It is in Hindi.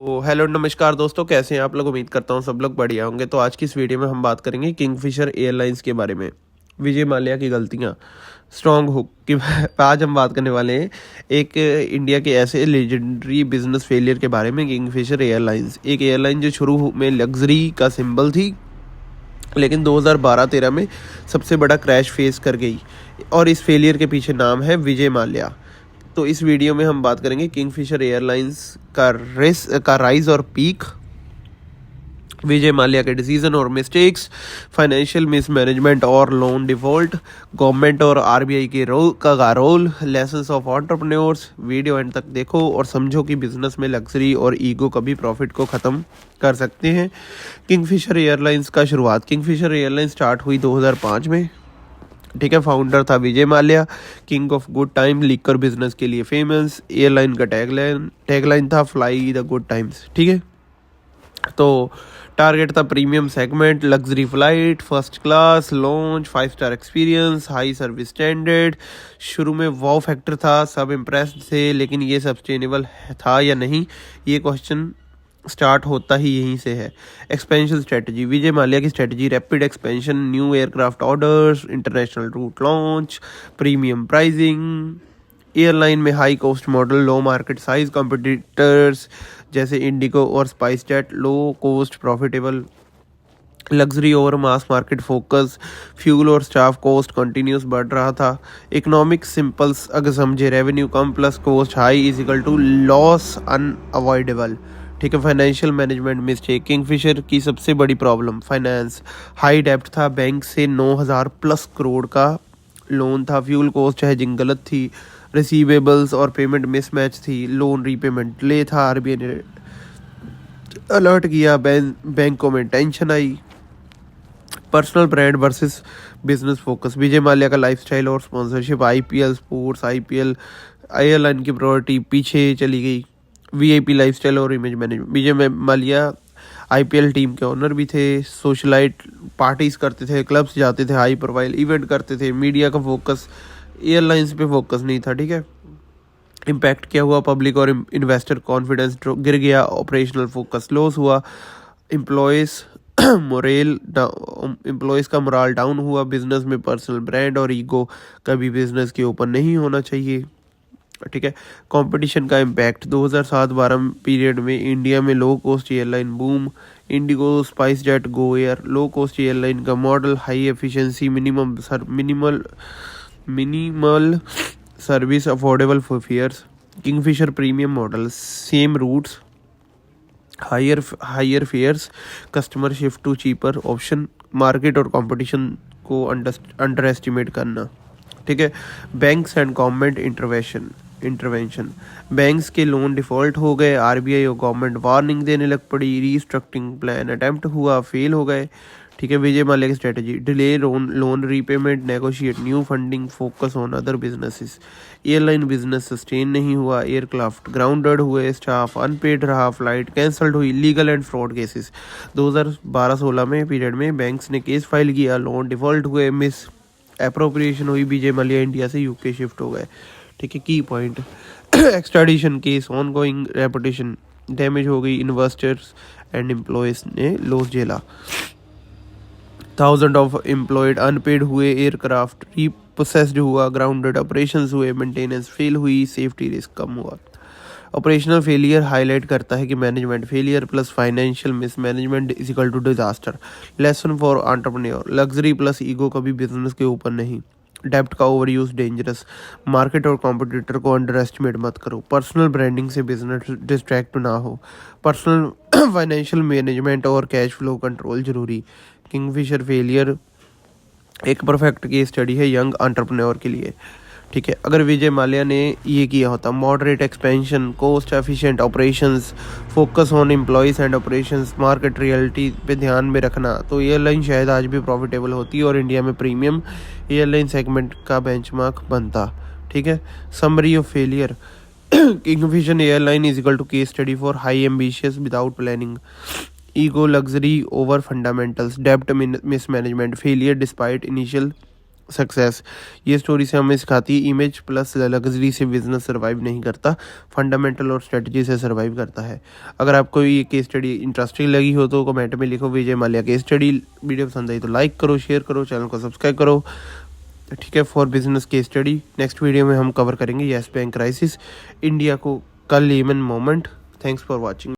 तो हेलो नमस्कार दोस्तों, कैसे हैं आप लोग। उम्मीद करता हूँ सब लोग बढ़िया होंगे। तो आज की इस वीडियो में हम बात करेंगे किंगफिशर एयरलाइंस के बारे में, विजय माल्या की गलतियाँ, स्ट्रॉन्ग हुक की आज हम बात करने वाले हैं एक इंडिया के ऐसे लेजेंडरी बिजनेस फेलियर के बारे में। किंगफिशर एयरलाइंस एक एयरलाइन जो शुरू में लग्जरी का सिंबल थी, लेकिन 2012-13 में सबसे बड़ा क्रैश फेस कर गई, और इस फेलियर के पीछे नाम है विजय माल्या। तो इस वीडियो में हम बात करेंगे किंगफिशर एयरलाइंस का राइज और पीक, विजय माल्या के डिसीजन और मिस्टेक्स, फाइनेंशियल मिसमैनेजमेंट और लोन डिफॉल्ट, गवर्नमेंट और आरबीआई के role, lessons of entrepreneurs. Video end तक देखो और समझो कि बिजनेस में लग्जरी और ईगो कभी प्रॉफिट को ख़त्म कर सकते हैं। किंगफिशर एयरलाइंस का शुरुआत, किंगफिशर एयरलाइंस स्टार्ट हुई 2005 में। ठीक है, फाउंडर था Vijay Mallya, king of good time, liquor business के लिए फेमस। एयरलाइन का टैगलाइन था फ्लाई द गुड टाइम्स। ठीक है, तो टारगेट था premium segment, luxury flight, first class, launch, 5 star experience, high service standard. शुरू में वाव फैक्टर था, सब इम्प्रेस्ड थे, लेकिन ये सस्टेनेबल था या नहीं, ये क्वेश्चन स्टार्ट होता ही यहीं से है। एक्सपेंशन स्ट्रेटजी, विजय माल्या की strategy rapid expansion, new aircraft orders, international route launch, premium pricing. Airline में high cost model, low market size, competitors जैसे इंडिगो और SpiceJet, low cost profitable. Luxury over mass market focus, fuel और स्टाफ कॉस्ट कंटिन्यूस बढ़ रहा था। इकोनॉमिक सिंपल्स अगर समझे, रेवेन्यू कम plus cost high is equal to loss unavoidable. ठीक है, फाइनेंशियल मैनेजमेंट मिस्टेक, किंगफिशर की सबसे बड़ी प्रॉब्लम फाइनेंस, हाई डेप्ट था, बैंक से 9,000+ करोड़ का लोन था, फ्यूल कॉस्ट हेजिंग गलत थी, रिसीवेबल्स और पेमेंट मिसमैच थी, लोन रीपेमेंट डिले था, आरबीआई ने अलर्ट किया, बैंकों में टेंशन आई। Personal brand versus business focus, Vijay Mallya का लाइफस्टाइल और sponsorship, IPL sports, IPL airline की प्रायोरिटी पीछे चली गई। वीआईपी लाइफस्टाइल और image management, Vijay Mallya IPL team के ओनर भी थे, सोशलाइट पार्टीज करते थे, क्लब्स जाते थे, हाई प्रोफाइल इवेंट करते थे, मीडिया का फोकस एयरलाइंस पे फोकस नहीं था। ठीक है, इम्पैक्ट क्या हुआ, पब्लिक और इन्वेस्टर कॉन्फिडेंस गिर गया, ऑपरेशनल फोकस लॉस हुआ, एम्प्लॉयज़ एम्प्लॉयज़ का मोराल डाउन हुआ, बिजनेस में पर्सनल ब्रांड और ईगो कभी बिजनेस के ऊपर नहीं होना चाहिए। ठीक है, कंपटीशन का इम्पैक्ट, 2007-12 पीरियड में इंडिया में low cost airline boom, IndiGo, SpiceJet, GoAir, low cost airline का model, high efficiency, minimal service, affordable fares. Kingfisher premium model, same routes, higher fares, customer shift to cheaper option, market और कंपटीशन को अंडर एस्टिमेट करना। ठीक है, banks and government intervention, banks के लोन डिफॉल्ट हो गए, आरबीआई और गवर्नमेंट वार्निंग देने लग पड़ी, रीस्ट्रक्चरिंग प्लान अटेम्प्ट हुआ, फेल हो गए। ठीक है, विजय माल्या की strategy, delay loan repayment, negotiate new funding, focus on other businesses. Airline business sustain नहीं हुआ, एयरक्राफ्ट ग्राउंडेड हुए, स्टाफ अनपेड रहा, फ्लाइट कैंसल्ड हुई, लीगल एंड फ्रॉड केसेस। 2012-16 में पीरियड में बैंक्स ने केस फाइल किया, लोन डिफॉल्ट हुए, मिस अप्रोप्रिएशन हुई, विजय माल्या इंडिया से यूके शिफ्ट हो गए। ठीक है, key point, extradition case ongoing, reputation damage हो गई, इन्वेस्टर्स एंड एम्प्लॉयज ने लॉस झेला, 1000 ऑफ एम्प्लॉयड अनपेड हुए, एयरक्राफ्ट रीपोसेस्ड हुआ, ग्राउंडेड ऑपरेशंस हुए, मेंटेनेंस फेल हुई, सेफ्टी रिस्क कम हुआ। ऑपरेशनल फेलियर हाईलाइट करता है कि management failure plus financial mismanagement is equal to disaster. Lesson for entrepreneur, luxury plus ego कभी बिजनेस के ऊपर नहीं। डेप्ट का ओवर यूज डेंजरस, मार्केट और कॉम्पिटिटर को अंडर एस्टिमेट मत करो, पर्सनल ब्रांडिंग से बिजनेस डिस्ट्रैक्ट ना हो, पर्सनल फाइनेंशियल मैनेजमेंट और कैश फ्लो कंट्रोल जरूरी। किंगफिशर फेलियर एक परफेक्ट केस स्टडी है यंग एंटरप्रेन्योर के लिए। ठीक है, अगर विजय माल्या ने ये किया होता, moderate expansion, cost efficient operations, focus on employees and operations, market reality पे ध्यान में रखना, तो एयरलाइन शायद आज भी प्रॉफिटेबल होती और इंडिया में प्रीमियम एयरलाइन सेगमेंट का बेंचमार्क बनता। ठीक है, summary of failure, Kingfisher airline is equal to case study for high ambitious without planning, ego, luxury over fundamentals, डेब्ट mismanagement, failure despite initial success. ये स्टोरी से हमें सिखाती है इमेज प्लस लग्जरी से बिजनेस सर्वाइव नहीं करता, फंडामेंटल और स्ट्रेटजी से सर्वाइव करता है। अगर आपको ये केस स्टडी इंटरेस्टिंग लगी हो तो कमेंट में लिखो Vijay Mallya case study. Video पसंद आई तो लाइक करो, शेयर करो, चैनल को सब्सक्राइब करो। ठीक है, for business case study next video में हम कवर करेंगे येस बैंक क्राइसिस, इंडिया को कल lemon moment. Thanks for watching.